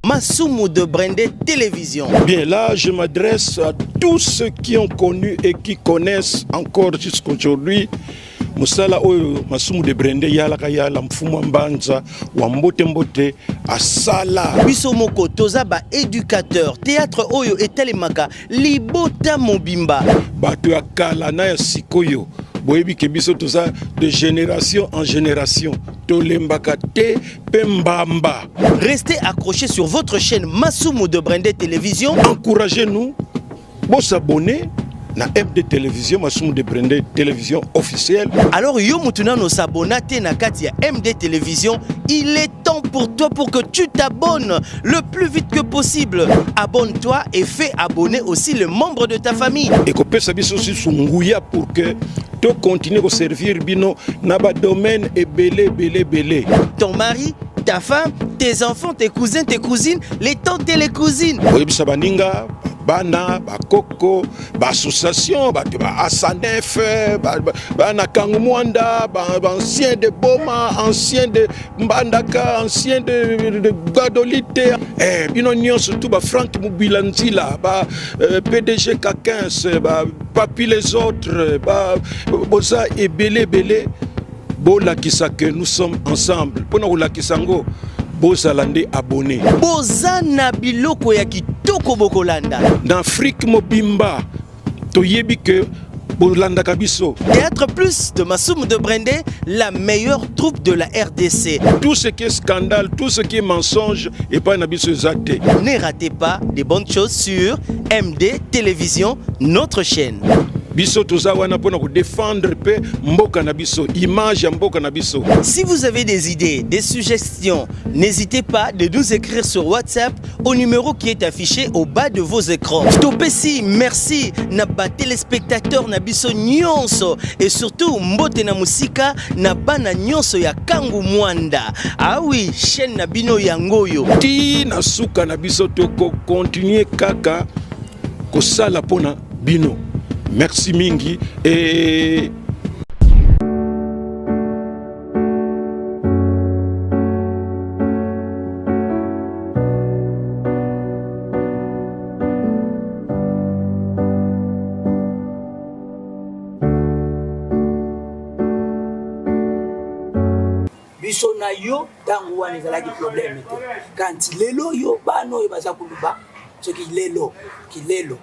Masumu de Brendé Télévision. Bien, là, je m'adresse à tous ceux qui ont connu et qui connaissent encore jusqu'aujourd'hui Musala oyo Masumu de Brendé yalaka yala mfumu mbanza wa mbote mbote asala. Biso moko toza ba éducateur théâtre oyo etelemaka libota mobimba. Bato ya kala na ya sikoyo. Boyebi ke biso toza de génération en génération. Tolembaka te pembamba. Restez accrochés sur votre chaîne Masumu de Brendé Télévision. Encouragez-nous. Bon s'abonner. Na MD Télévision, Masumu de Brendé Télévision officielle. Alors yo mutuna no s'abonner na kati ya MD Télévision, il est temps pour toi pour que tu t'abonnes le plus vite que possible. Abonne-toi et fais abonner aussi les membres de ta famille. Et que pesa biso aussi sunguya pour que tu continues à servir bino na ba domaine et belé. Ton mari, ta femme, tes enfants, tes cousins, tes cousines, les tantes et les cousines. Oui, sabaninga bana bakoko ba association ba asanef bana kangumwanda ancien de Boma, ancien de Mbandaka, ancien de Gadolite, bino nyonso tout ba Frank Mubilanzila ba PDG K15 ba Papi les autres ba boza et belé bola kisa que nous sommes ensemble pona ola kisango bozalande abonné bozana biloko ya kitoko bokolanda dans Afrique mobimba toyebi que bolanda kabiso. Théâtre Plus de Masumu de Brendé, la meilleure troupe de la RDC. Tout ce qui est scandale, tout ce qui est mensonge et pas nabiso zate. Ne ratez pas des bonnes choses sur MD Télévision, notre chaîne. Biso toza wana pona ko défendre pe mboka na biso, image ya mboka na biso. Si vous avez des idées, des suggestions, n'hésitez pas de nous écrire sur WhatsApp au numéro qui est affiché au bas de vos écrans. Topesi, merci na ba téléspectateurs na biso nyonso et surtout mbote na musika na bana nyonso ya Kangu Mwanda. Ah oui, chaîne na bino yangoyo. Ti na suka na biso to continuer kaka ko sala pona bino. Merci mingi et biso na yo tangu wana ezalaki problème te kanti lelo yo bana oyo baza kuluba soki lelo kilelo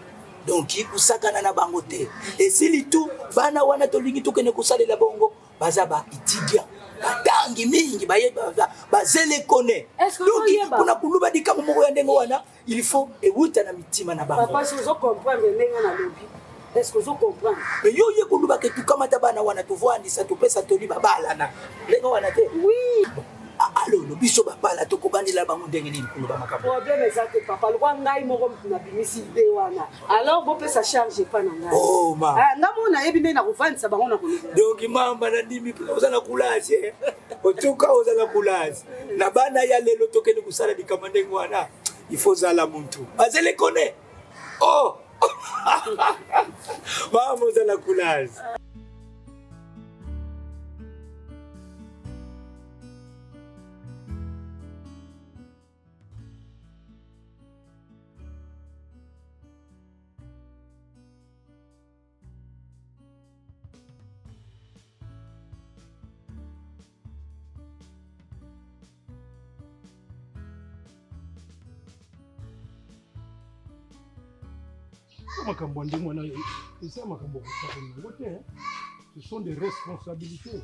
donc kusakana na bango te esili tu bana wana tolingi tukene kusalela bongo baza ba itidia batangi mingi bayeba bazele kone donc kuna kuluba dikamo moko ya ndengo wana il faut ewuta na mitima na bango papa si vous comprenez ndenga na lobi est-ce que vous comprenez mais yo ye kuluba ke tukamata bana wana tuvwandisa tupesa toliba balana ndengo wana te oui. Alors, le biso bapala to kobandi la bango ndenge nini kuluba makambo. Problème exact papa le ngai moko na bimisi de wana. Alors bo pesa charge pas na ngai. Oh ma. Ah ngamo na yebi na kuvandisa bango na kuluba. Donc mamba na ndimi oza na kulaje. Otuka oza na kulaje. Na bana ya lelo tokene kusala dikamande ngwana. Il faut zala muntu. Bazele kone. Oh. Mama oza na kulaje. Ce sont des responsabilités.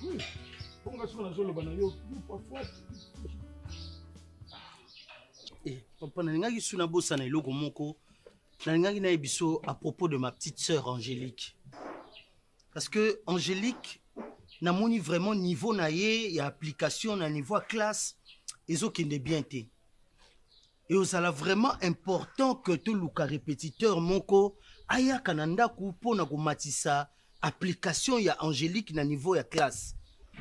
Oui. Papa nalingaki suna bosa na eloko moko nalingaki na ebiso à propos de ma petite sœur Angélique. Parce que Angélique namoni vraiment niveau na ye ya application na niveau classe ezokende bien te. Et osala vraiment important que tout luka répétiteur moko aya kananda ku pona ko matisa application ya Angélique na niveau ya classe.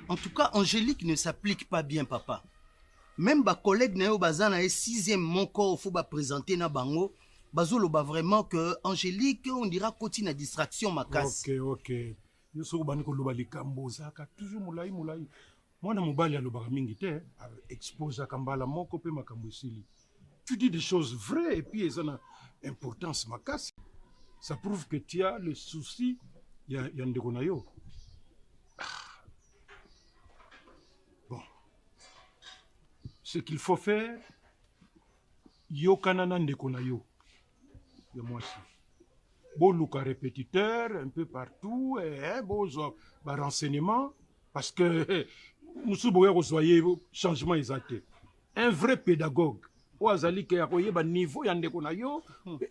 En tout cas, Angélique ne s'applique pas bien papa. Même ba collègue na yo bazana e 6e moko faut ba présenter na bango bazolo ba vraiment que Angélique on dira côté na distraction makasi. OK. Yo so bani ko loba likambo zaka toujours mulai. mwana mobali alobaka mingi te exposaka mbala moko mpe makambo esili. Tu dis des choses vraies et puis eza na importance makasi. Ça prouve que tu as le souci ya ndeko na yo. Bon, ce qu'il faut faire, yokana na ndeko na yo ya mwasi. Boluka répétiteur un peu partout, bozwa ba renseignement parce que musu boya kozoye changement exact. Un vrai pédagogue oazali ke akoyeba niveau ya ndeko na yo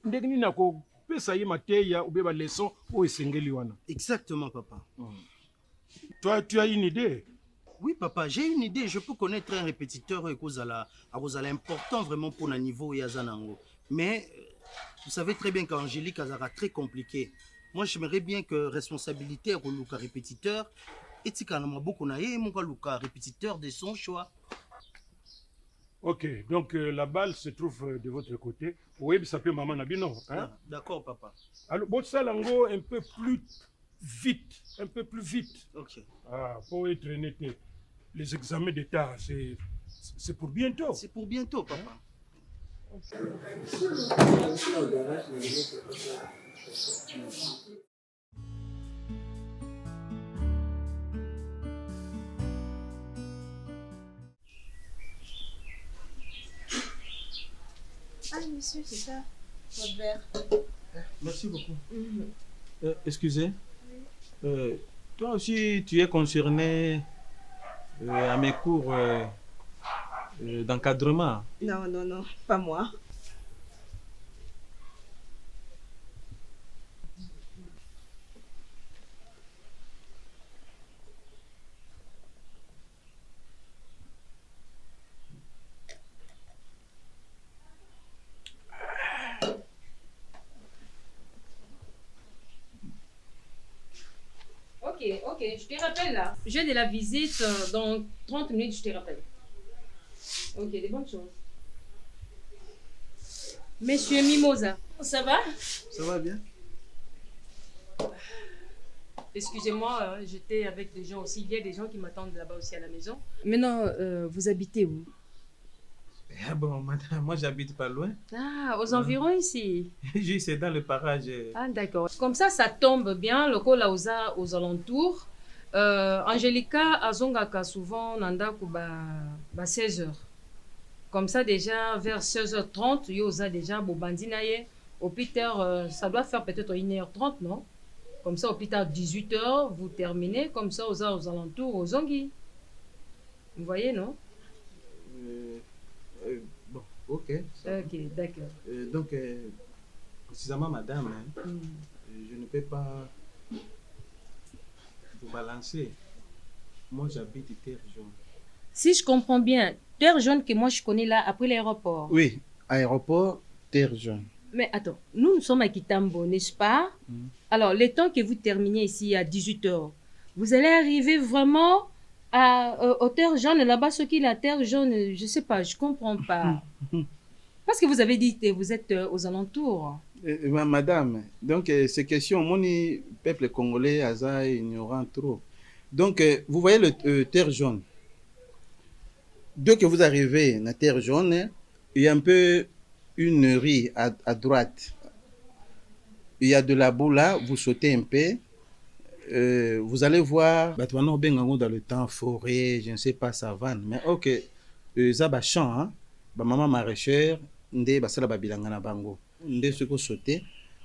ndenge nini ako pesa ye mateya ou ba leçon o esengeli wana. Exactement, papa. Toi, tu as une idée? Oui, papa, j'ai une idée. Je peux connaître un répétiteur et cause à la important vraiment pour le niveau Yazanango. Mais vous savez très bien qu'Angélique Azara très compliqué. Moi, j'aimerais bien que responsabilité au Luka répétiteur et Tikanama Bokonaye, mon Luka répétiteur de son choix. Ok, donc la balle se trouve de votre côté. Oui, ça peut maman Nabino. Hein? D'accord, papa. Alors, bon, ça, Lango, un peu plus vite. Un peu plus vite. Ok. Pour être honnête, les examens d'État, c'est pour bientôt. C'est pour bientôt, papa. Ah, monsieur, c'est ça, votre verre. Merci beaucoup. Excusez. Toi aussi, tu es concerné à mes cours d'encadrement. Non, non, non, pas moi. Ok, je te rappelle là. J'ai de la visite dans 30 minutes, je te rappelle. Ok, des bonnes choses. Monsieur Mimosa, ça va? Ça va bien? Excusez-moi, j'étais avec des gens aussi. Il y a des gens qui m'attendent là-bas aussi à la maison. Maintenant, vous habitez où? Ah bon, madame, moi j'habite pas loin. Ah, aux environs ici. Juste c'est dans le parage. Ah, d'accord. Comme ça tombe bien. Le col aux alentours. Angelica azongaka souvent nanda ba 16h. Comme ça déjà vers 16h30, yoza déjà bobandi naye. Au plus tard, ça doit faire peut-être 1h30, non? Comme ça au plus tard 18h, vous terminez comme ça aux alentours aux Zongi. Vous voyez, non? Bon, ok. Ok, d'accord. Donc, précisément, madame, hein, je ne peux pas vous balancer. Moi, j'habite Terre Jaune. Si je comprends bien, Terre Jaune que moi je connais là après l'aéroport. Oui, aéroport, Terre Jaune. Mais attends, nous sommes à Kitambo, n'est-ce pas? Alors, le temps que vous terminez ici à 18h, vous allez arriver vraiment au Terre Jaune, là-bas, ce qui est la Terre Jaune, je sais pas, je comprends pas. Parce que vous avez dit que vous êtes aux alentours. Madame, donc ces questions, mon peuple congolais, Aza, ignorant trop. Donc, vous voyez le Terre Jaune. Dès que vous arrivez à la Terre Jaune, il y a un peu une rue à droite. Il y a de la boue là, vous sautez un peu. Vous allez voir, dans le temps, forêt, je ne sais pas, savane. Mais ok, ça va champ, maman maraîchère, ndé basala babilanga na bango. Ndé ce que sauter,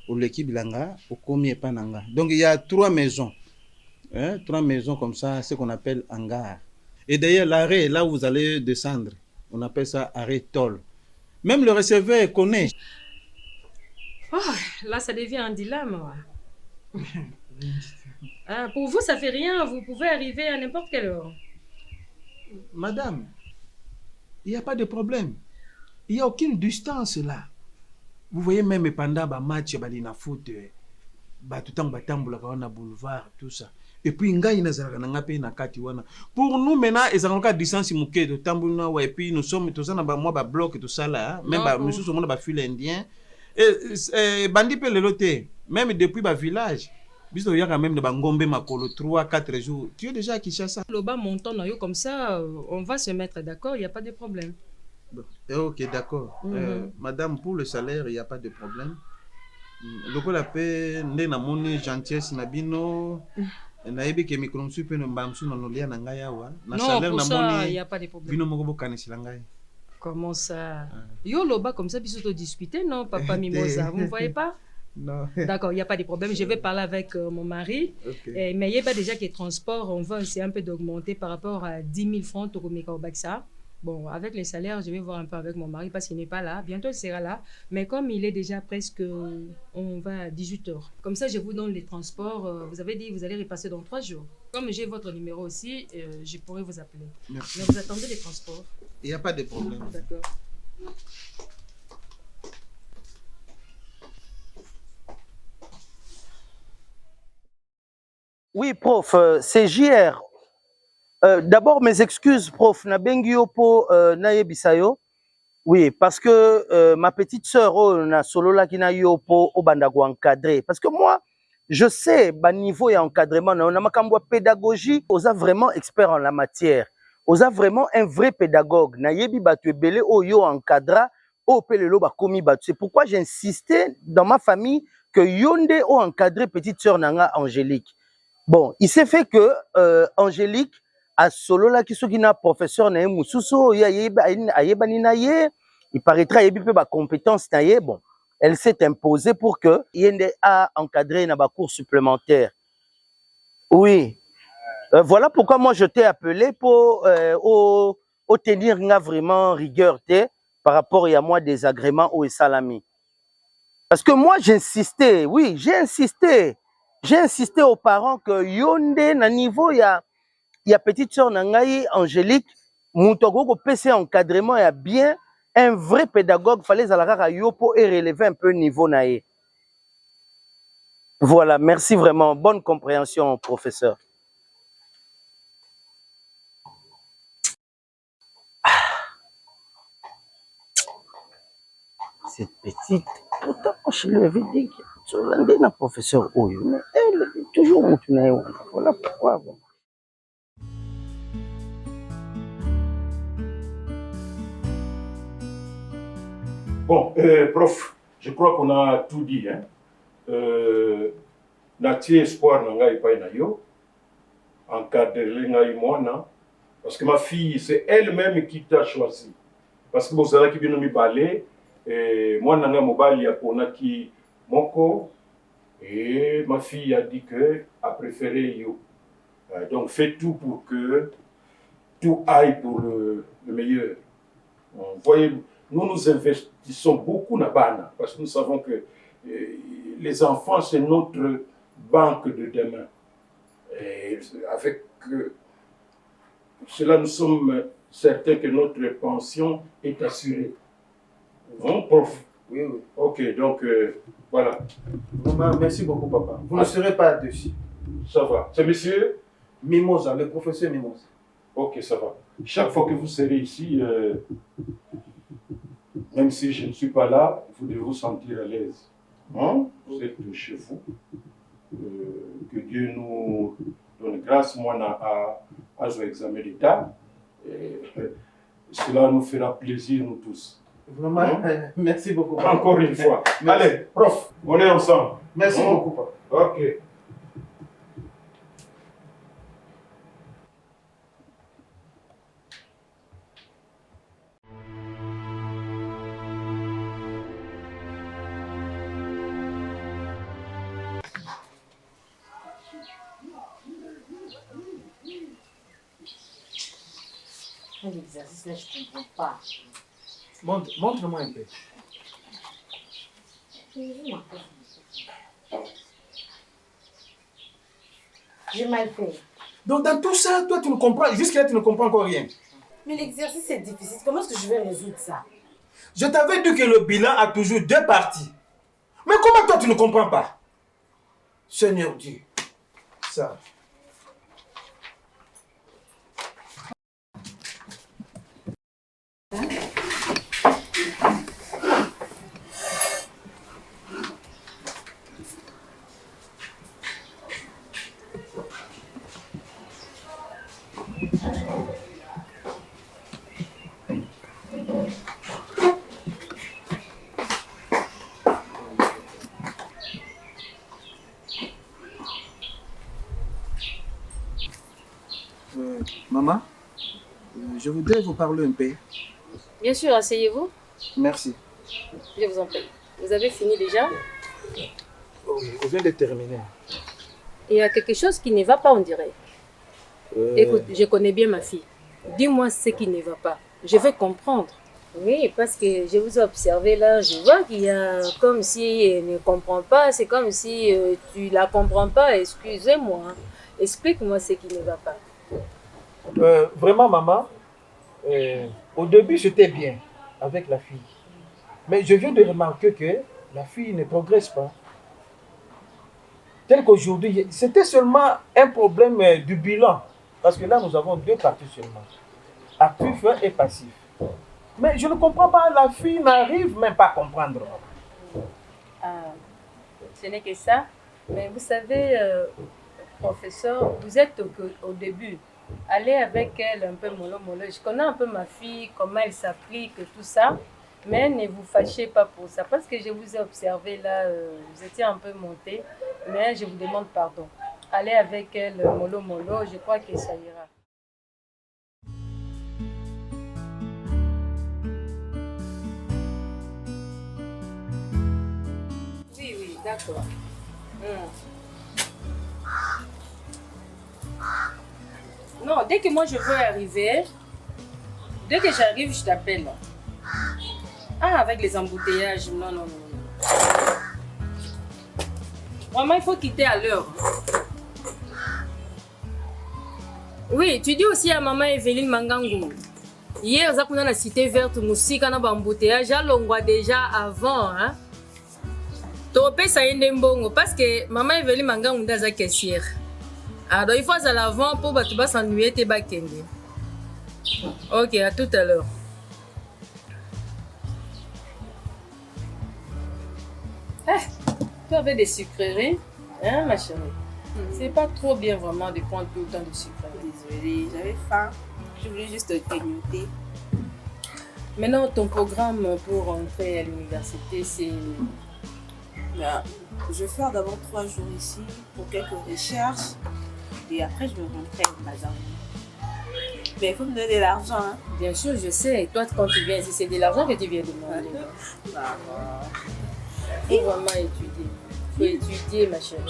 ou l'équipe bilanga, au komi pananga. Donc il y a 3 maisons. 3 maisons comme ça, ce qu'on appelle hangar. Et d'ailleurs, l'arrêt, là où vous allez descendre, on appelle ça arrêt toll. Même le receveur connaît. Oh, là, ça devient un dilemme. Pour vous, ça fait rien. Vous pouvez arriver à n'importe quelle heure. Madame, il n'y a pas de problème. Il n'y a aucune distance là. Vous voyez même pendant le match, il y a foot, tout le temps, il y a boulevard, tout ça. Et puis, pour nous, maintenant, il y a une distance et puis nous sommes tous en bloc et tout ça là. Même nous sommes en file indien. Et Bandi peut le loter, même depuis le village. Biso il y a quand même de Bangombe Makolo 3-4 jours. Tu es déjà à Kinshasa. Le bas montant, comme ça, on va se mettre d'accord, il n'y a pas de problème. Bon. Ok, d'accord. Madame, pour le salaire, il n'y a pas de problème. Le coup la paix, ndé na moni gentillesse na bino. Nayebi ke mikro msu pe no mbamsu no lia na ngai awa. Na Non, salaire pour na ça, moni. il n'y a pas de problème. Bino moko bokanisila ngai. Comment ça? Yo, le bas comme ça, puis discuter, non, papa Mimosa, vous ne voyez pas? Non. D'accord, il n'y a pas de problème. Je vais parler avec mon mari. Okay. Mais il y a déjà que transport, on va essayer un peu d'augmenter par rapport à 10 000 francs au Baksa. Bon, avec les salaires, je vais voir un peu avec mon mari parce qu'il n'est pas là. Bientôt, il sera là. Mais comme il est déjà presque, on va à 18 heures. Comme ça, je vous donne les transports. Vous avez dit, vous allez repasser dans 3 jours. Comme j'ai votre numéro aussi, je pourrai vous appeler. Merci. Mais vous attendez les transports. Il n'y a pas de problème. D'accord. Oui, prof, c'est JR. D'abord, mes excuses, prof. Nabengio po nayebisayo. Oui, parce que ma petite sœur, na solo la ki na yo po obandago encadré. Parce que moi, je sais, niveau et encadrement, on a makambwa pédagogie, on a vraiment expert en la matière. On a vraiment un vrai pédagogue. Na yebi batu ebele o yo encadra, o pelelo ba komi batu. C'est pourquoi j'ai insisté dans ma famille que yonde o encadré petite sœur nanga Angélique. Bon, il s'est fait que Angélique a solo la qui na professeur na mususu ya ayebani na ye, il paraîtra yebi pe ba compétence na ye. Bon, elle s'est imposée pour que yende a encadré na ba cours supplémentaires. Oui. Voilà pourquoi moi je t'ai appelé pour tenir vraiment rigueur par rapport à moi des agréments au salami. Parce que moi j'insistais, oui, j'ai insisté. J'ai insisté aux parents que yonde na niveau il y a petite sœur Nangaï Angélique, Moutogo ko PC encadrement ya bien un vrai pédagogue fallait alara yopo et relever un peu le niveau naé. Voilà, merci vraiment, bonne compréhension professeur. Cette petite, pourtant je lui avais dit que tu l'as professeur Oyo, mais elle est toujours Moutunaï. Voilà pourquoi. Bon. Bon, prof, je crois qu'on a tout dit. Hein. Natie espoir n'angai pas na yo, encadrer ngai mwana, parce que ma fille, c'est elle-même qui t'a choisi. Parce que vous avez qui vient me balai, moi nanga mobali a ponaki moko, et ma fille a dit que a préféré yo. Donc fais tout pour que tout aille pour le meilleur. Voyez, nous investissons beaucoup dans Bana parce que nous savons que les enfants, c'est notre banque de demain. Et avec cela, nous sommes certains que notre pension est assurée. Bon, prof? Oui, oui. Ok, donc voilà. Merci beaucoup, papa. Vous ne serez pas dessus. Ça va. C'est monsieur Mimosa, le professeur Mimosa. Ok, ça va. Chaque fois que vous serez ici, même si je ne suis pas là, vous devez vous sentir à l'aise. Hein? Vous êtes chez vous. Que Dieu nous donne grâce, moi, à ce examen d'État. Cela nous fera plaisir, nous tous. Vraiment, hein? Merci beaucoup. Encore une fois. Merci. Allez, prof, on est ensemble. Merci beaucoup, papa. Ok. L'exercice là, je ne comprends pas. Montre-moi un peu. J'ai mal fait. Donc dans tout ça, toi tu ne comprends, jusqu'à là tu ne comprends encore rien. Mais l'exercice est difficile. Comment est-ce que je vais résoudre ça? Je t'avais dit que le bilan a toujours 2 parties. Mais comment toi tu ne comprends pas? Seigneur Dieu. Ça. Je voudrais vous parler un peu. Bien sûr, asseyez-vous. Merci. Je vous en prie. Vous avez fini déjà? On vient de terminer. Il y a quelque chose qui ne va pas, on dirait. Écoute, je connais bien ma fille. Dis-moi ce qui ne va pas. Je vais comprendre. Oui, parce que je vous ai observé là, je vois qu'il y a comme si elle ne comprend pas, c'est comme si tu la comprends pas, excusez-moi. Explique-moi ce qui ne va pas. Vraiment, maman, au début, j'étais bien avec la fille. Mais je viens de remarquer que la fille ne progresse pas. Tel qu'aujourd'hui, c'était seulement un problème du bilan. Parce que là, nous avons 2 parties seulement. Actif et passif. Mais je ne comprends pas, la fille n'arrive même pas à comprendre. Ah, ce n'est que ça. Mais vous savez, professeur, vous êtes au début. Allez avec elle un peu mollo. Je connais un peu ma fille, comment elle s'applique, tout ça. Mais ne vous fâchez pas pour ça. Parce que je vous ai observé là, vous étiez un peu monté. Mais je vous demande pardon. Allez avec elle mollo. Je crois que ça ira. Oui, d'accord. Non, dès que moi je veux arriver, dès que j'arrive, je t'appelle. Ah, avec les embouteillages, non. Vraiment, il faut quitter à l'heure. Oui, tu dis aussi à maman Evelyne Mangangu. Hier, on a la cité verte, musique, on a embouteillage, j'allongwa déjà avant, hein. Topé ça y est mbongo parce que maman Evelyne Mangangu est caissière. Alors il faut à l'avant pour que tu vas s'ennuyer tes bakende. Ok, à tout à l'heure. Tu avais des sucreries, hein ma chérie? C'est pas trop bien vraiment de prendre tout le temps de sucreries. Désolée, j'avais faim. Je voulais juste grignoter. Maintenant, ton programme pour entrer à l'université, c'est... Je vais faire d'abord 3 jours ici pour quelques recherches. Et après, je vais rentrer à Mazan. Mais il faut me donner de l'argent. Hein. Bien sûr, je sais. Et toi, quand tu viens ici, c'est de l'argent que tu viens demander. Il faut vraiment étudier. Il faut étudier, ma chérie.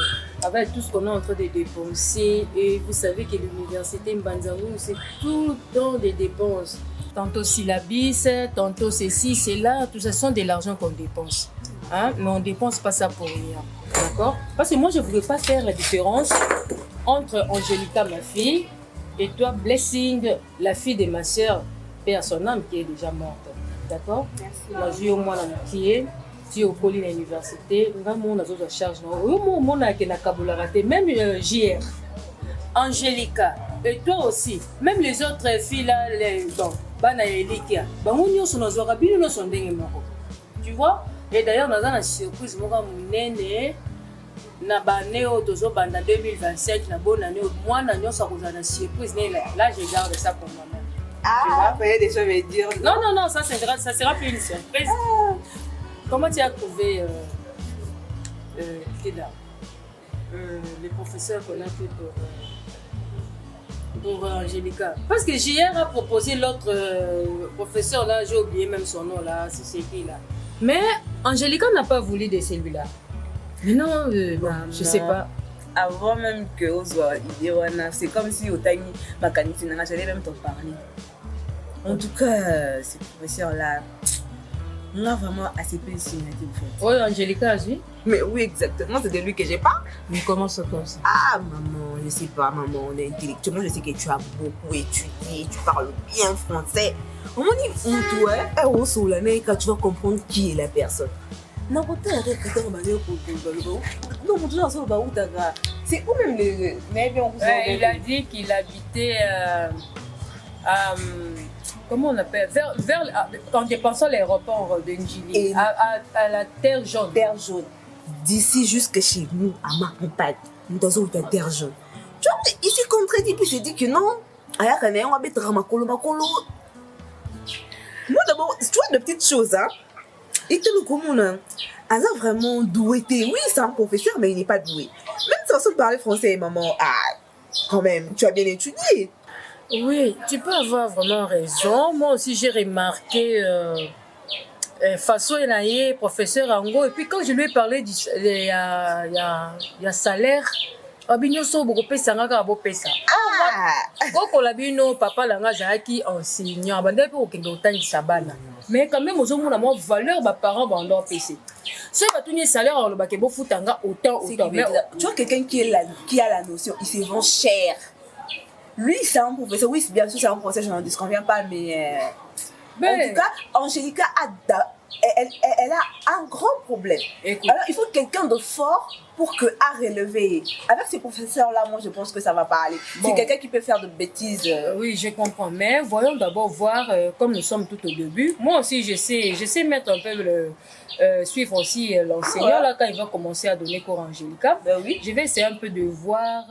Avec tout ce qu'on est en train de dépenser. Et vous savez que l'université Mbanzangou, c'est tout le temps des dépenses. Tantôt syllabis, tantôt ceci, c'est là. Tout ça sont de l'argent qu'on dépense. Hein? Mais on ne dépense pas ça pour rien. D'accord? Parce que moi, je ne voulais pas faire la différence entre Angelica, ma fille, et toi, Blessing, la fille de ma soeur, paix à son âme, qui est déjà morte. D'accord? Merci. Moi, je suis au moins qui est, tu es au pôle à l'université, nous avons notre charge. Moi, je suis même JR, Angelica, et toi aussi, même les autres filles là, tu vois? Et d'ailleurs, nous avons une surprise, na bane o tozo banda 2025 na bonne année moi na nyosa ko na surprise là je garde ça pour maman. Ah, vous des choses à me dire. Non, ça sera plus une surprise. Comment tu as trouvé les professeurs qu'on a fait pour Angelica? Parce que JR a proposé l'autre professeur là, j'ai oublié même son nom là, c'est qui là. Mais Angelica n'a pas voulu de celui-là. Mais non, je sais pas. Avant même que Ozwa Idewana, c'est comme si Otani Makaniti n'a jamais même t'en parler. En tout cas, ces professeurs-là, on a vraiment assez peu de signature en fait. Oui, Angelica, oui. Mais oui, exactement, c'est de lui que j'ai pas. Mais comment ça comme ça? Ah, maman, je sais pas, maman, on est intellectuellement, je sais que tu as beaucoup étudié, tu parles bien français. On m'a dit, quand tu vas comprendre qui est la personne. Non, c'est où même le. Il a dit qu'il habitait comment on appelle, en dépensant l'aéroport de Njili, à la Terre Jaune. Terre Jaune. D'ici jusque chez nous, à ma compagne, nous avons la Terre Jaune. Tu vois, il s'est contredit, puis il s'est dit que non. On va mettre Ramakolo. Moi d'abord, tu vois de petites choses, hein. Et que le commun, elle a vraiment doué. Oui, c'est un professeur, mais il n'est pas doué. Même sans se parler français, maman, ah, quand même, tu as bien étudié. Oui, tu peux avoir vraiment raison. Moi aussi, j'ai remarqué façon il professeur Ango. Et puis quand je lui ai parlé il y a salaire, abinyoso beaucoup pesa ngaka abo pesa. Koko la bino papa langa zaki enseignant. Bande pe okende otangisa bana. Mais quand même ozo mona mo valeur ba parents ba ndo pesa. Si ba tuni salaire on ba ke bo futanga autant. Mais tu vois quelqu'un qui a la notion, il se vend cher. Lui, c'est un professeur. Oui, bien sûr, c'est un professeur, je n'en disconviens pas, mais en tout cas, Angélica elle a un grand problème. Écoute. Alors, il faut quelqu'un de fort pour que à relever. Avec ces professeurs-là, moi, je pense que ça va pas aller. Bon. C'est quelqu'un qui peut faire de bêtises. Oui, je comprends. Mais voyons d'abord voir, comme nous sommes tout au début. Moi aussi, je sais mettre un peu suivre aussi l'enseignant là quand il va commencer à donner cours à Angélica. Ben oui. Je vais essayer un peu de voir.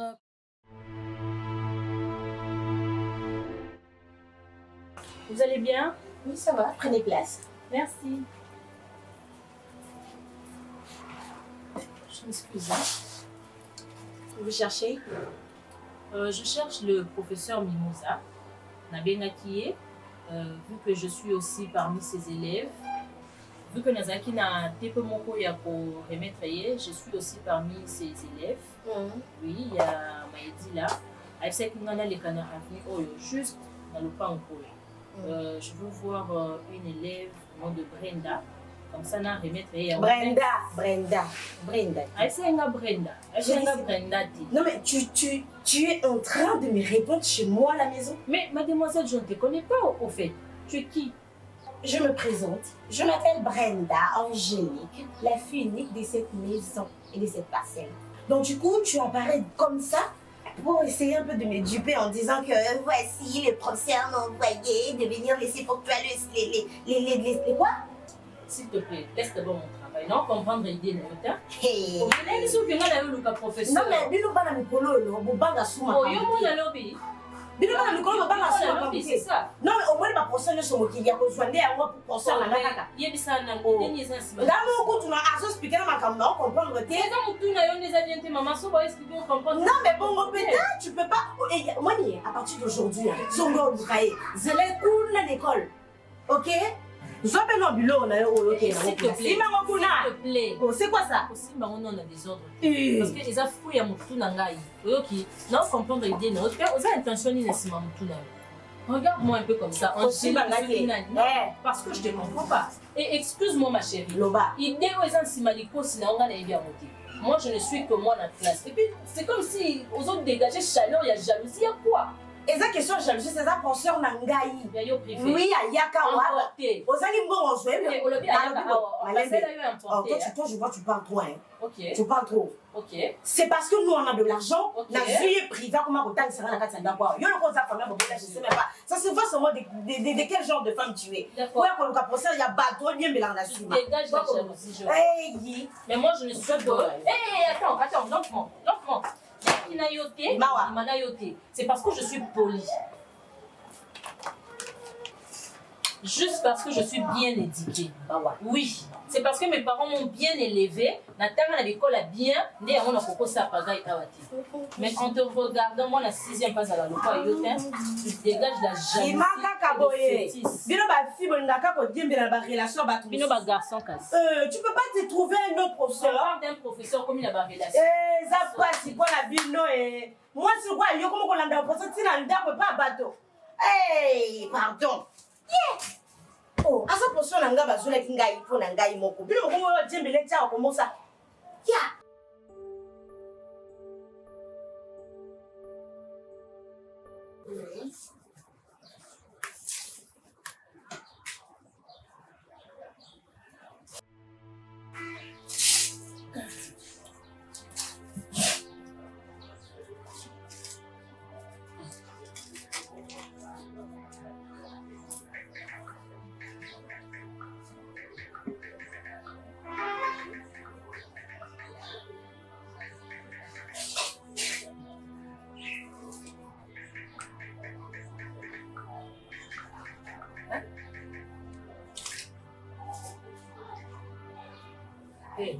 Vous allez bien? Oui, ça va. Prenez place. Merci. Je m'excuse. Vous cherchez? Je cherche le professeur Mimosa, Nabengakie, vu que je suis aussi parmi ses élèves. Vu que Nazaki n'a pas moko ya pour remettre, je suis aussi parmi ses élèves. Oui, il y a Maïdi là. Avec cette nana les canards juste dans le pan. Je veux voir une élève au nom de Brenda. Comme ça, n'a remettre. Brenda. Non, mais tu es en train de me répondre chez moi à la maison. Mais mademoiselle, je ne te connais pas au fait. Tu es qui? Je me présente. Je m'appelle Brenda Angélique, la fille unique de cette maison et de cette parcelle. Donc, du coup, tu apparais comme ça pour essayer un peu de me duper en disant que voici, le professeur m'a envoyé de venir laisser pour toi les quoi? S'il te plaît, laisse d'abord mon travail. Non, comprendre l'idée de l'auteur. Hey. Non, mais Bilo Bana Mikolo, Bobanga Souma. Oh, yo, mon lobby. Bilo Bana Mikolo, Bobanga Souma. C'est ça. Non, mais au moins, ma personne ne se moque. Il y a besoin d'aide à moi pour penser à la nana. Il y a des ça, il y a des ça. Là, mon coup, tu m'as expliqué ma caméra, comprendre. Tu es dans mon tour, les avions, maman, ça va expliquer, comprendre. Non, mais bon, peut-être, tu peux pas. Moi, à partir d'aujourd'hui, Zongo Braille, Zélé coule à l'école. Ok? S'il te plaît. C'est quoi ça? Aussi, on a des ordres. Parce que les affaires, il y a mon tour nangai. Ok. Non, comprendre l'idée, non. Vous avez intention de laisser mon tour nangai. Regarde-moi un peu comme ça. Parce que je ne te comprends pas. Et excuse-moi, ma chérie. Idée aux gens, si maliko, sinon on a bien monté. Moi, je ne suis que moi dans la classe. Et puis, c'est comme si aux autres dégageaient chaleur, il y a jalousie, il y a quoi? Et ça question jalousie, c'est ça penseur nangai. Oui, il y a Kawa. Aux amis, bon, on se fait. Toi, je vois, tu parles trop. Ok. Tu parles trop. Ok. C'est parce que nous, on a de l'argent. La vie privée, comment on sera dans la carte d'abord. Je ne sais même pas. Ça se voit seulement de quel genre de femme tu es. D'accord. Il y a bateau, il y a mélange. Dégage la jalousie. Mais moi, je ne suis pas de. Attends, lentement. C'est parce que je suis polie. Juste parce que je suis bien éduquée. Oui, c'est parce que mes parents m'ont bien élevée. Nathan à l'école a bien. Mais en te regardant, moi la 6e passe à la loi, tu dégages la jalousie. Garçon casse. Tu peux pas te trouver un autre professeur. Un professeur comme il a la relation. Moi, c'est quoi? Il y a comme on l'a pas bateau. Hey, pardon. Yeah. Oh, à sa position, on a besoin de ngai pour ngai moko. Puis on va dire mais les gens comment ça? Yeah. Hey.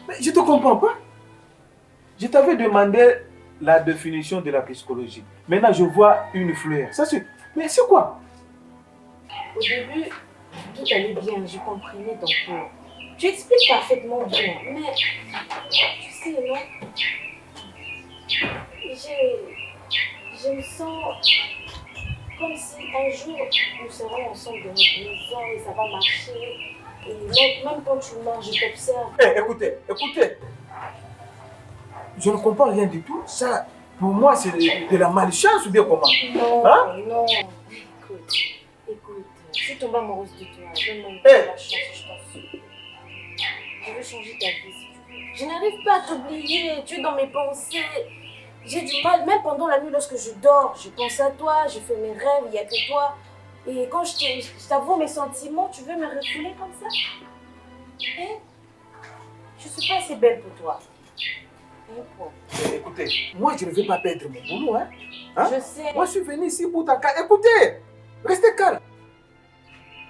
Mais je ne te comprends pas. Je t'avais demandé la définition de la psychologie. Maintenant, je vois une fleur. Ça, c'est... Mais c'est quoi? Au début, tout allait bien, je comprenais ton cours. Tu expliques parfaitement bien, mais tu sais, non? Je me sens comme si un jour nous serons ensemble dans notre maison et ça va marcher. Et même quand tu marches, je t'observe. Écoutez. Je ne comprends rien du tout. Ça, pour moi, c'est de la malchance ou bien comment? Non, hein? Non. Écoute, je suis tombée amoureuse de toi. Donne-moi une la chance, je t'en supplie. Je veux changer ta vie si tu veux. Je n'arrive pas à t'oublier. Tu es dans mes pensées. J'ai du mal, même pendant la nuit, lorsque je dors, je pense à toi, je fais mes rêves, il n'y a que toi. Et quand je t'avoue mes sentiments, tu veux me refouler comme ça? Et je ne suis pas assez belle pour toi. Écoutez, moi je ne vais pas perdre mon boulot. Hein? Je sais. Moi je suis venu ici pour ta cas. Écoutez, restez calme.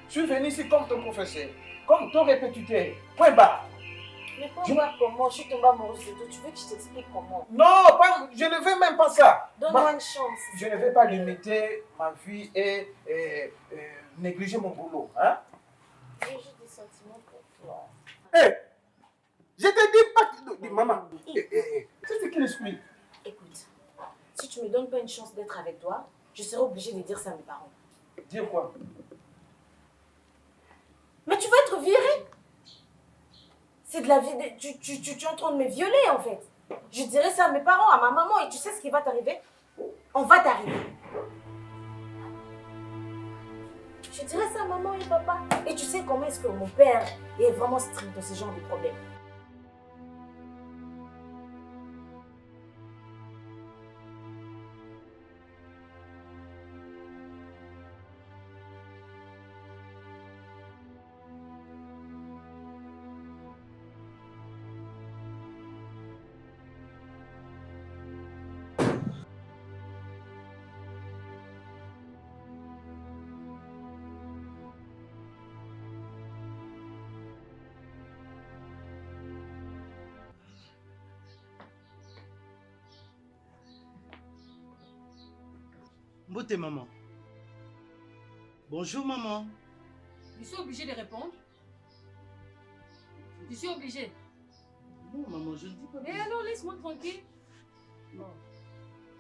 Je suis venu ici comme ton professeur, comme ton répétiteur. Point barre. Mais faut voir comment, je suis tombée amoureuse de toi. Tu veux que je t'explique comment? Non, je ne veux même pas ça. Donne-moi une chance. Je ne vais pas limiter ma vie et négliger mon boulot. Hein? J'ai juste des sentiments pour toi. Je te dis pas que... Maman, c'est ce qui l'explique. Écoute, si tu me donnes pas une chance d'être avec toi, je serai obligée de dire ça à mes parents. Dire quoi? Mais tu vas être virée. C'est de la vie... Tu es en train de me violer, en fait. Je dirai ça à mes parents, à ma maman, et tu sais ce qui va t'arriver? On va t'arriver. Je dirai ça à maman et papa. Et tu sais comment est-ce que mon père est vraiment strict dans ce genre de problème. Mbote maman. Bonjour maman. Je suis obligée de répondre. Je suis obligée. Non maman, je ne dis pas. Mais alors laisse-moi tranquille. Non.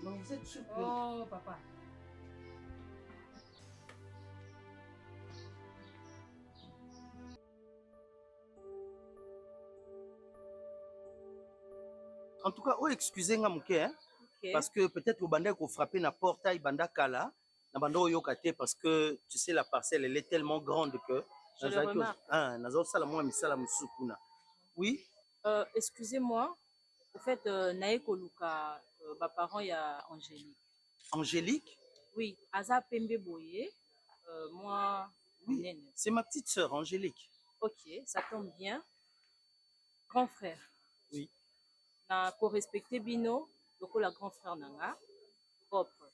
Non, vous êtes sûr que... Oh papa. En tout cas, oh excusez-moi mon cœur. Okay. Parce que peut-être au bandé qu'on frappait la porte à Ibanda Kala, na bando yokate parce que tu sais la parcelle elle est tellement grande que je le remarque. Oui. Excusez-moi. Au fait, Naeko Luka, ma parent il y a Angélique. Angélique? Oui, Aza Pembe Boye. Moi, oui, c'est ma petite sœur Angélique. Ok, ça tombe bien. Grand frère. Oui. Na ko respecter bino. Donc, la grand frère nanga propre.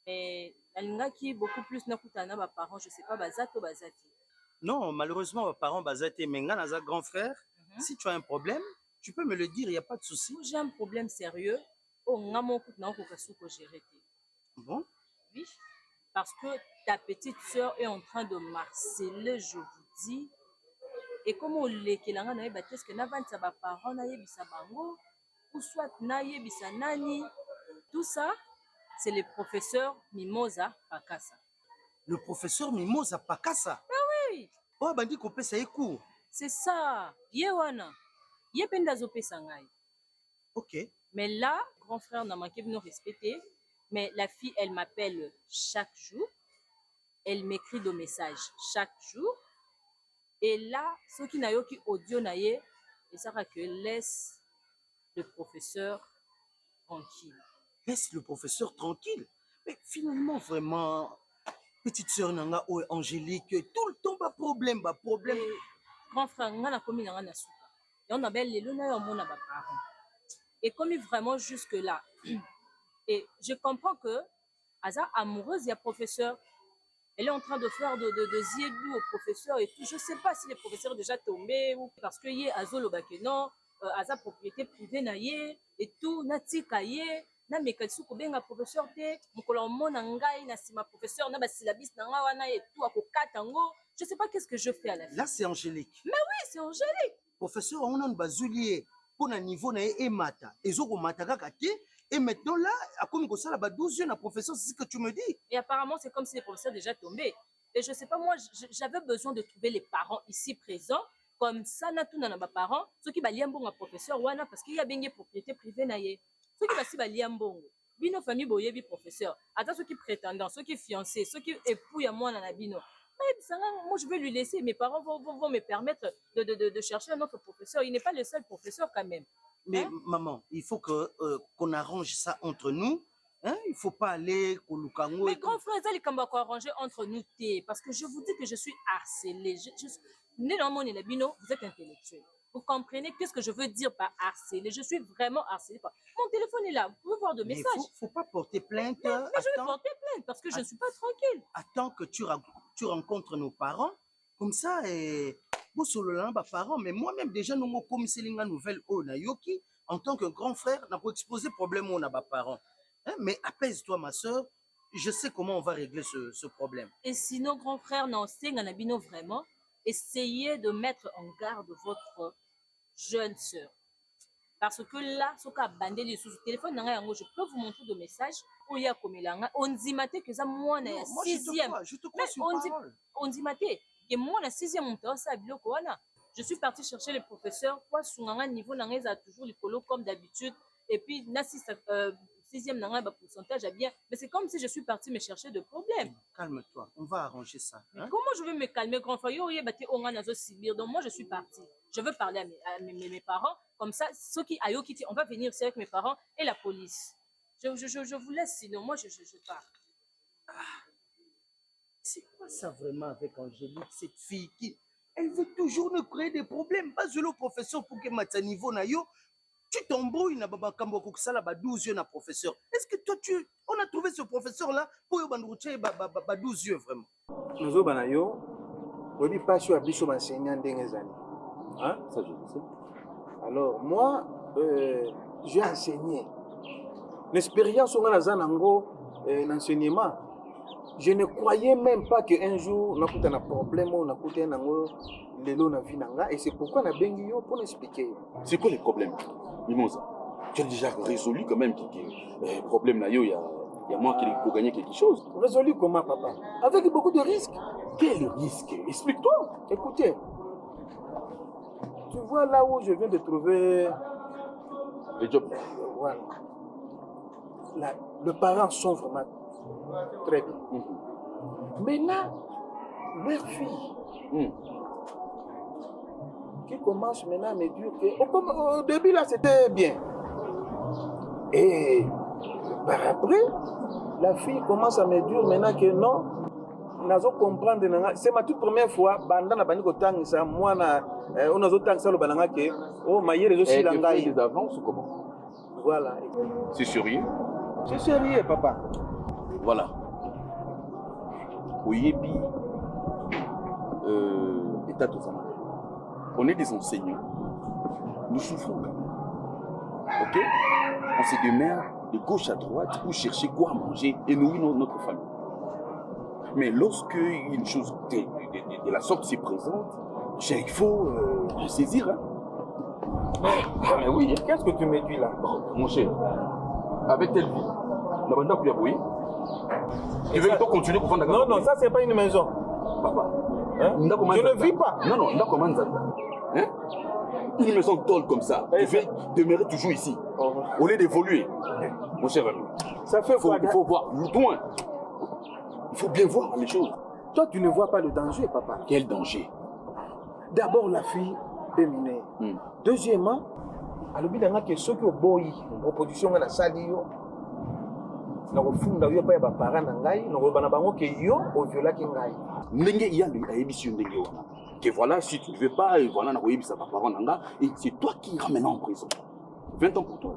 Mais la qui beaucoup plus nakutana ba parents, je sais pas bazato bazati. Non, malheureusement mes parents bazati mais ngana za grand frère. Si tu as un problème, tu peux me le dire, il y a pas de souci. J'ai un problème sérieux. Oh ngamo kutna ko kasuko gérer. Bon? Oui, parce que ta petite sœur est en train de marceler, je vous dis. Et comme on lekelanga na ba est-ce que na vanta ba parents na yebisa bango? Ou soit Naye Bisanani, tout ça, c'est le professeur Mimosa Pakassa. Le professeur Mimosa Pakassa? Ah oui! Oh, bandi ko pesa cours. C'est ça. Yewana. Yependazo pesangai. Ok. Mais là, grand frère n'a manqué de nous respecter. Mais la fille, elle m'appelle chaque jour. Elle m'écrit des messages chaque jour. Et là, ce qui n'a eu audio naye, et ça que laisse le professeur tranquille. Laisse le professeur tranquille. Mais finalement, vraiment, petite sœur Nanga ou Angélique, tout le temps, pas problème. Et grand frère, on a commis Nanga Nasuka. Et on a belle les luna et on a parents. Et comme vraiment jusque-là, et je comprends que, Aza amoureuse, il y a professeur, elle est en train de faire de ziedou au professeur et tout. Je ne sais pas si le professeur est déjà tombé ou parce qu'il y a Azolo Bakeno. aza propriété privée na ye et tout natika ye na mekalisu kobenga professeur te mokolo omona ngai na sima professeur na basilabis na ngai wana et tout akokata yango je sais pas qu'est-ce que je fais à la fin. Là c'est Angélique. Mais oui c'est Angélique. Professeur on a bazuli pour na niveau na e mata ezoko mata kaka te et maintenant là à comme ça là 12 ans na professeur c'est ce que tu me dis. Et apparemment c'est comme si les professeurs déjà tombés et je sais pas moi j'avais besoin de trouver les parents ici présents comme ça na tout na ba parents ceux qui balia mbongo professeur wana parce qu'il y a bien propriété privée na ye ceux qui basi balia mbongo bino famille boyebi professeur attends ceux qui prétendants ceux qui fiancés ceux qui époux ya mwana na bino. Moi, je vais lui laisser. Mes parents vont me permettre de chercher un autre professeur. Il n'est pas le seul professeur quand même. Mais hein? Maman, il faut que qu'on arrange ça entre nous. Hein? Il ne faut pas aller au Lukango. Mais grand frère, ça, il faut arranger entre nous. Parce que je vous dis que je suis harcelée. Vous êtes intellectuel. Vous comprenez qu'est-ce que je veux dire par harceler? Je suis vraiment harcelée. Mon téléphone est là. Vous pouvez voir de messages. Il ne faut pas porter plainte. Mais je vais porter plainte parce que je ne suis pas tranquille. Attends que tu rencontres nos parents. Comme ça, parents. Mais moi-même, déjà, nous avons commencé une nouvelle en tant que grand frère, nous avons exposé le problème aux parents. Hein? Mais apaise-toi, ma soeur. Je sais comment on va régler ce problème. Et sinon, grand frère, non, c'est vraiment. Essayez de mettre en garde votre jeune sœur. Parce que là, ce qu'a bandé les sous téléphone, je peux vous montrer des messages où il y a comme on dit maté que ça moi na 6e. Je te crois sur parole. On dit maté que moi na 6e montant ça biloko wana. Je suis partie chercher les professeurs quoi sunganga niveau nanga toujours les colo comme d'habitude et puis na 6e nanga pourcentage à bien mais c'est comme si je suis partie me chercher de problèmes. Calme-toi, on va arranger ça. Hein? Comment je vais me calmer grand frère? Donc moi je suis partie. Je veux parler à mes parents comme ça ceux qui ayokiti on va venir ici avec mes parents et la police. Je vous laisse sinon moi je pars. Ah. C'est quoi ça vraiment avec Angélique cette fille qui elle veut toujours nous créer des problèmes pas le professeur pour que matza niveau na yo. Tu t'embrouilles na baba kambo ko sala ba 12 yeux na professeur. Est-ce que toi on a trouvé ce professeur là pour yo bandrouche ba 12 yeux vraiment. Nous bana yo obi pas sur biso enseignant ndengezani. Hein ça je sais. Alors moi j'ai enseigné. L'expérience on a zanango l'enseignement. Je ne croyais même pas qu'un jour on a un problème on a un lelo na vie nanga et c'est pourquoi on a bengi yo pour expliquer. C'est quoi les problèmes? Mimosa, tu as déjà résolu quand même que problème là, il y a moi qui pour gagner quelque chose. Résolu comment, papa? Avec beaucoup de risques. Quel risque? Explique-toi. Écoutez, tu vois là où je viens de trouver le job. Voilà. Là, les parents sont vraiment très bien. Maintenant, leur fille. Qui commence maintenant à me dire que au début là c'était bien et par après la fille commence à me dire maintenant que non nazo comprendre c'est ma toute première fois banda na bani ko tangisa moi na on nazo tangisa lo balanga que oh maïe les aussi langa ils avancent ou comment? Voilà. C'est sérieux? C'est sérieux papa. Voilà. Oyebi état tout ça. On est des enseignants. Nous souffrons quand même. Ok? On se démerde de gauche à droite pour chercher quoi manger et nourrir notre famille. Mais lorsque une chose de la sorte se présente, il faut saisir. Hein? Mais oui, qu'est-ce que tu me dis là? Mon cher, avec telle vie, la bande a pu tu veux plutôt continuer pour faire Non, non, ça c'est pas une maison. Papa. Hein? Je ne vis pas. Non, non, d'accord, hein? Une maison tôle comme ça, tu veux demeurer toujours ici, au lieu d'évoluer. Mon cher ami, ça fait il faut voir loin. Il faut bien voir les choses. Toi, tu ne vois pas le danger, papa. Quel danger? D'abord, la fille féminine. Deuxièmement, à l'obédience que ceux qui ont boyi, opposition à la salle, na kofunda yo pa ya bapara na ngai na kobana bango ke yo oviola ki ngai ndenge ya ayebisi ndenge wana que voilà si tu ne veux pas et voilà na koyebisa bapara na nga et c'est toi qui ramène en prison 20 ans pour toi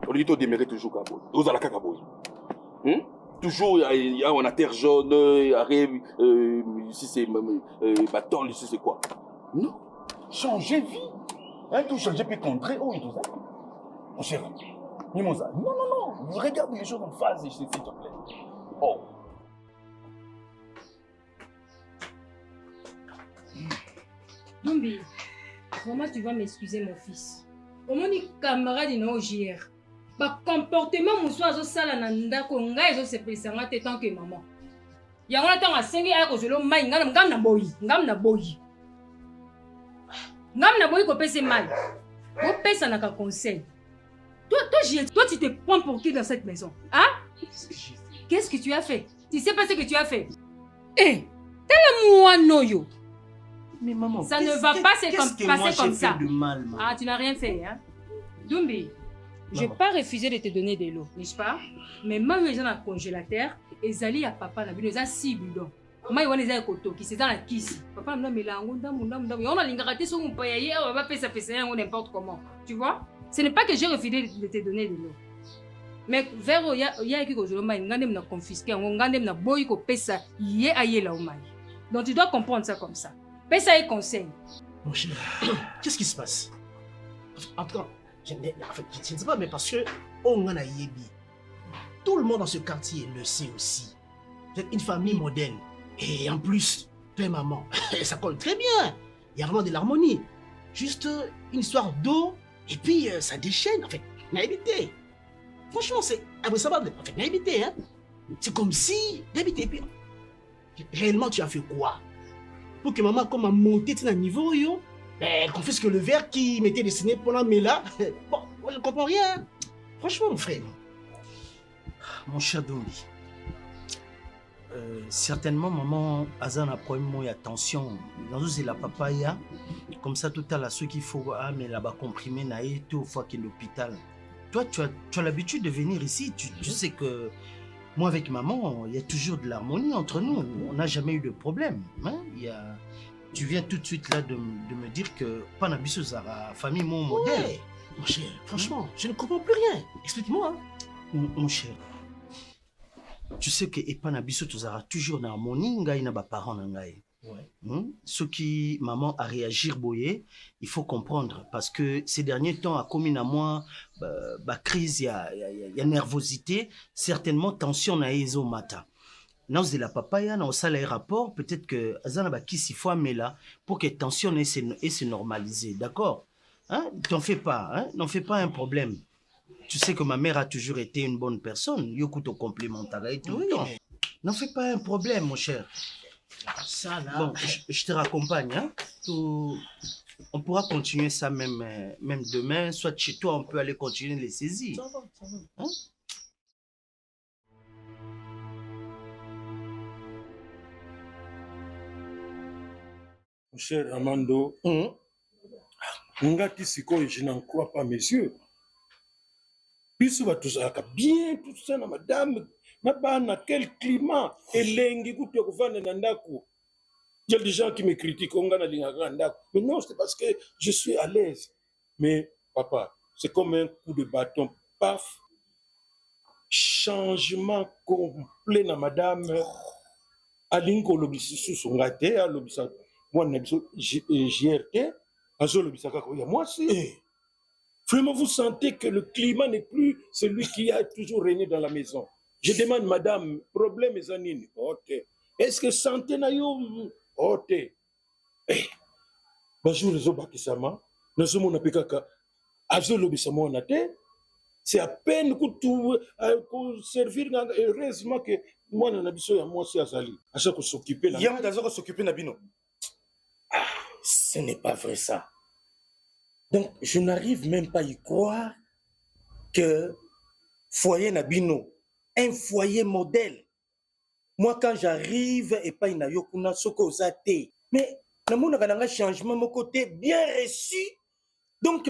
on dit to démérer toujours kaboy ozala kaka boy toujours on a terre jaune arrive si c'est bâton ici c'est quoi non changer vie Hein, tout changer puis contrer. Oh, et tout ça. Mon cher. Mimosa. Non, non, non. Regarde les choses en face, s'il te plaît. Oh. Dumbi, vraiment tu vas m'excuser mon fils. Au moins les camarades de nos JR. Ba comportement mon soir zo sala na ndako ngai zo sepelisa nga te tant que maman. Yango na tanga sengi ay ko zolo mai ngam na boyi, ngam na boyi. Ngam na boyi ko pese mai. Ko pesa na ka conseil. Toi tu te prends pour qui dans cette maison? Hein? Qu'est-ce que tu as fait? Tu sais pas ce que tu as fait? Eh, tel moi noyo. Mais maman, ça ne va pas se passer comme ça. De mal, ah, tu n'as rien fait, hein? Dumbi, je n'ai pas refusé de te donner de l'eau, n'est-ce pas? Mais même les gens dans le congélateur, ils allaient à papa, ils ont 6 bidons. Moi, ils ont un koto qui c'est dans la kiss. Papa, on a mis la on a l'ingraté sur mon paye, on va faire ça, n'importe comment. Tu vois? Ce n'est pas que j'ai refusé de te donner de l'eau. Mais vers il y a quelque chose, il y a confisqué, il y a boy qui pesa, il y a là au maï. Donc tu dois comprendre ça comme ça. Pesa et conseil. Mon cher, qu'est-ce qui se passe? En tout cas, je ne sais pas, mais parce que on a yebi. Tout le monde dans ce quartier le sait aussi. Vous êtes une famille modèle. Et en plus, toi et maman, ça colle très bien. Il y a vraiment de l'harmonie. Juste une histoire d'eau, et puis ça déchaîne. En fait, naïveté. Franchement, c'est impressionnant. En fait, naïveté, hein. C'est comme si, naïveté, puis réellement, tu as fait quoi? Pour que maman comme a monté à niveau, yo, elle confisque le verre qui m'était destiné pendant mais là. Bon, moi je ne comprends rien. Franchement, mon frère. Mon cher Dumbi, certainement, maman, Azan a problème attention. Dans c'est la papaya. Comme ça, tout à l'heure, ceux qu'il faut, ah, mais là-bas, comprimé, naïe, tout au fois qu'il est l'hôpital. Toi, tu as l'habitude de venir ici. Tu sais que moi, avec maman, il y a toujours de l'harmonie entre nous. On n'a jamais eu de problème. Hein? Tu viens tout de suite là de me dire que Panabiso Zara, famille, mon modèle. Ouais. Mon cher, franchement, je ne comprends plus rien. Explique-moi. Mon cher, tu sais que Panabiso Zara toujours dans l'harmonie, ngai na ba parents ngai. Ouais. Ce qui maman a réagi boyé, il faut comprendre parce que ces derniers temps a commis à moi crise, il y a nervosité, certainement tension na ezo mata. Dans de la papaya na osala rapport, peut-être que azana ba kisi fois mais là pour que tension et se normaliser, d'accord? Hein? T'en fais pas, hein? N'en fais pas un problème. Tu sais que ma mère a toujours été une bonne personne, yokuto complémentaire et tout le temps. N'en fais pas un problème mon cher. Ça, là, bon, je te raccompagne. Hein? On pourra continuer ça même demain. Soit chez toi, on peut aller continuer les saisies. Ça va. Hein? Mon cher Amando, Ngati Siko, je n'en crois pas mes yeux. Puis ça va tout ça, bien tout ça, madame. Dans quel climat? Et l'engi goûte au vent de Nandaku. Il y a des gens qui me critiquent. Mais non, c'est parce que je suis à l'aise. Mais papa, c'est comme un coup de bâton. Paf. Changement complet na madame. Alinko lobisi sous son gâte, lobisa. Moi, JRT. Azo lobisa kako. Moi, si. Vraiment, vous sentez que le climat n'est plus celui qui a toujours régné dans la maison. Je demande, madame, problème est anine. Ok. Est-ce que santé na yo? Ok. Eh. Bonjour, les obakisama. Nous sommes en Pékaka. Azo lobisama on a té. C'est à peine pour servir. Heureusement que moi, on a besoin de moi, c'est à Zali. À chaque fois, s'occuper. Il y a un gars qui s'occupe de Bino. Ce n'est pas vrai ça. Donc, je n'arrive même pas à y croire que foyer Nabino, un foyer modèle. Moi, quand j'arrive, et pas une ayokuna soko zate. Mais, on a un changement, mon côté bien reçu. Donc,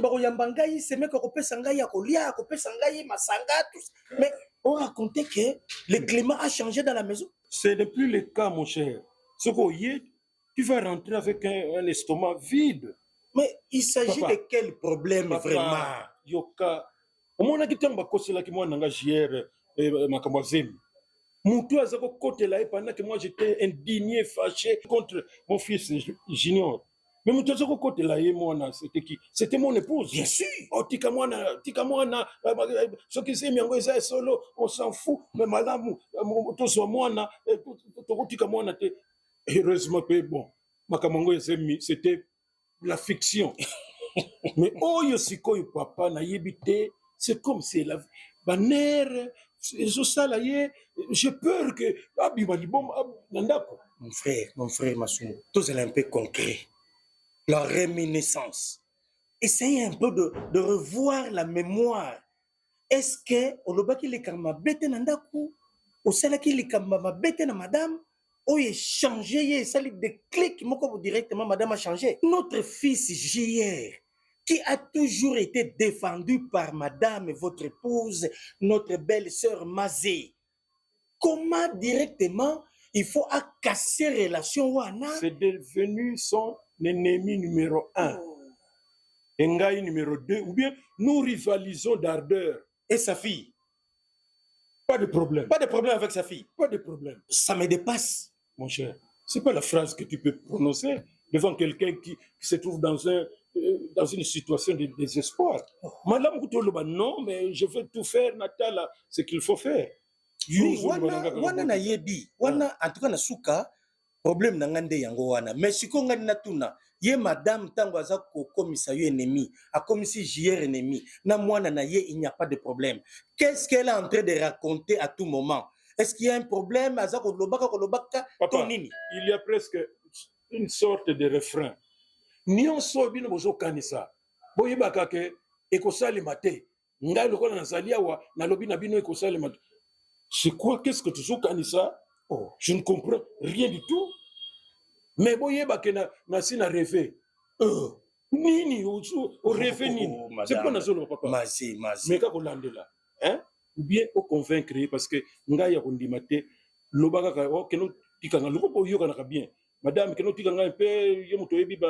c'est même qu'on peut s'engager à Kolia, qu'on peut s'engager Masanga, tout ça. Mais, on racontait que le climat a changé dans la maison. Ce n'est plus le cas, mon cher. Ce qu'on y est, tu vas rentrer avec un estomac vide. Mais il s'agit de quel problème vraiment? Yoka, au moins on a dit que moi n'engagé Makamazem. Moutou a zako côté là pendant que moi j'étais indigné, fâché contre mon fils Junior. Mais mon tozo côté là, c'était qui? C'était mon épouse. Bien sûr. Oh, tika moi, ce qui s'est mis en solo, on s'en fout. Mais madame, tout soit moi, tika moi, heureusement que bon, makamango c'était la fiction. Mais oh, yosiko yo papa na yebité, c'est comme c'est la banère, c'est ça là, j'ai peur que mon frère Massoum, tous est un peu concret. La réminiscence. Essayez un peu de revoir la mémoire. Est-ce que au lobaki le kama bete nandaku, au salaki le kama bete na madame, ou est changé, il y a des clics, directement madame a changé. Notre fils JR, qui a toujours été défendu par madame, votre épouse, notre belle-sœur Mazé, comment directement il faut casser relation wana? C'est devenu son ennemi numéro 1. Engaï numéro 2, ou bien nous rivalisons d'ardeur. Et sa fille? Pas de problème. Pas de problème avec sa fille? Pas de problème. Ça me dépasse. Mon cher, c'est pas la phrase que tu peux prononcer devant quelqu'un qui se trouve dans une situation de désespoir. Madame Koutoloba, non, mais je vais tout faire, Natala, ce qu'il faut faire. Wana na yebi, wana en tout cas na suka, problème na ngande yango wana. Mais si ko ngani natuna, ye madame tango aza ko komisa yo ennemi, a komisi JR ennemi, na mwana na ye, il n'y a pas de problème. Qu'est-ce qu'elle est en train de raconter à tout moment? Est-ce qu'il y a un problème? Papa, il y a presque une sorte de refrain. Nyonso bino bozo kanisa. Boyebaka ke ekosali mate. Ngai lokola nazalia wa na lobi na bino ekosali mate. C'est quoi? Qu'est-ce que tu zozo kanisa? Oh, je ne comprends rien du tout. Mais boyebaka na sina rêver. Nini o rêver nini? C'est quoi na zolo papa? Mazi. Mais ka kolandela, hein? Ou bien au convaincre parce que ngai ya kondimate lobaka ka o keno tikanga lokopo yoka na bien. Madame, que nous disons un peu, il y a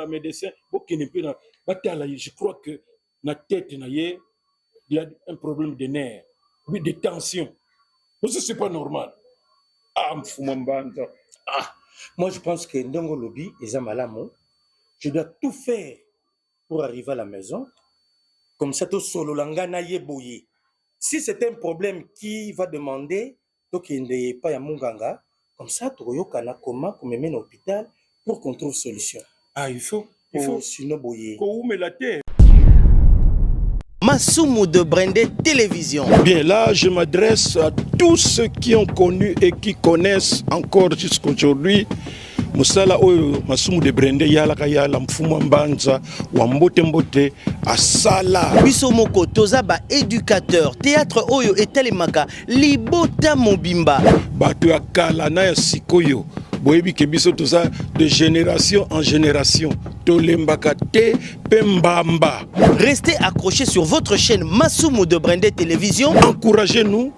un médecin, je crois que la tête, il y a un problème de nerfs, oui, de tension. Ça, c'est pas normal. Moi, je pense que Ndongo Lobi et Zamalamo, je dois tout faire pour arriver à la maison. Comme ça, tout solo langana yeboye. Si c'est un problème qui va demander, donc il n'y a pas un munganga. Comme ça, tu as comment qu'on me mène à l'hôpital pour qu'on trouve solution. Ah, il faut. Sinon, boyer. Massoumou de Brendé Télévision. Bien, là, je m'adresse à tous ceux qui ont connu et qui connaissent encore jusqu'aujourd'hui. Musala oyo Massoumou de Brendé yala kayala mfumu mbanza wa mbote asala biso moko toza ba éducateur théâtre oyo etelemaka libota mobimba bato ya kala na ya sikoyo boyebi ke biso toza de génération en génération tolembaka te pembamba. Restez accrochés sur votre chaîne Massoumou de Brendé Télévision. Encouragez-nous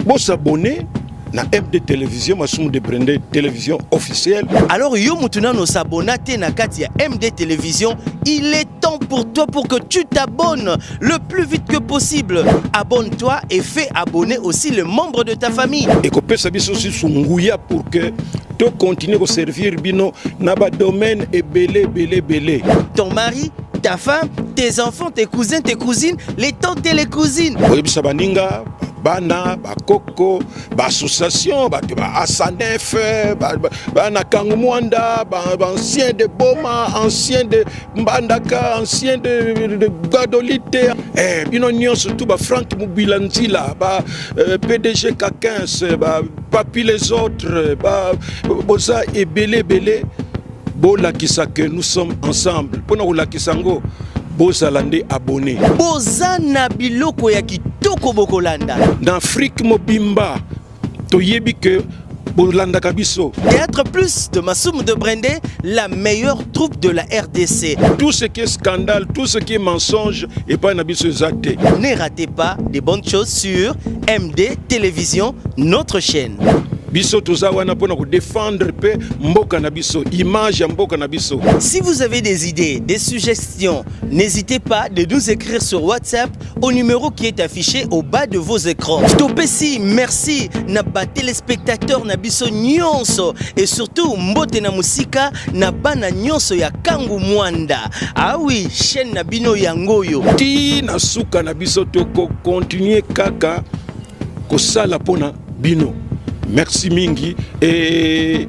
pour s'abonner na MD Télévision, Massoumou de Brendé Télévision officielle. Alors yo mutuna no s'abonner na kati ya MD Télévision, il est temps pour toi pour que tu t'abonnes le plus vite que possible. Abonne-toi et fais abonner aussi les membres de ta famille. Et que pesa biso si sunguya pour que tu continues à servir bino na ba domaine et belé. Ton mari, ta femme, tes enfants, tes cousins, tes cousines, les tantes et les cousines. Oui, Sabaninga, Bana, Bakoko, Association, Asanef, Nakangumwanda, ancien de Boma, ancien de Mbandaka, ancien de Gadolite, Binonion, surtout Franck Moubilanzila, PDG K15, Papi les autres, Boza et Belé. Bola Kisake, nous sommes ensemble. Pour la Kisango, Bozalande abonné. Bozana biloko ya kitoko bokolanda. Dans Afrique Mobimba, toyebi que Bolanda Kabiso. Théâtre Plus de Massoumou de Brendé, la meilleure troupe de la RDC. Tout ce qui est scandale, tout ce qui est mensonge, et pas Nabiso Zate. Ne ratez pas des bonnes choses sur MD Télévision, notre chaîne. biso toza wana pona ko défendre pe mboka na biso, image ya mboka na biso. Si vous avez des idées, des suggestions, n'hésitez pas de nous écrire sur WhatsApp au numéro qui est affiché au bas de vos écrans. Topesi, merci na ba téléspectateurs na biso nyonso et surtout mbote na musika na bana nyonso ya Kangu Mwanda. Ah oui, chaîne na bino yangoyo. Ti na suka na biso to continuer kaka ko sala pona bino. Merci mingi et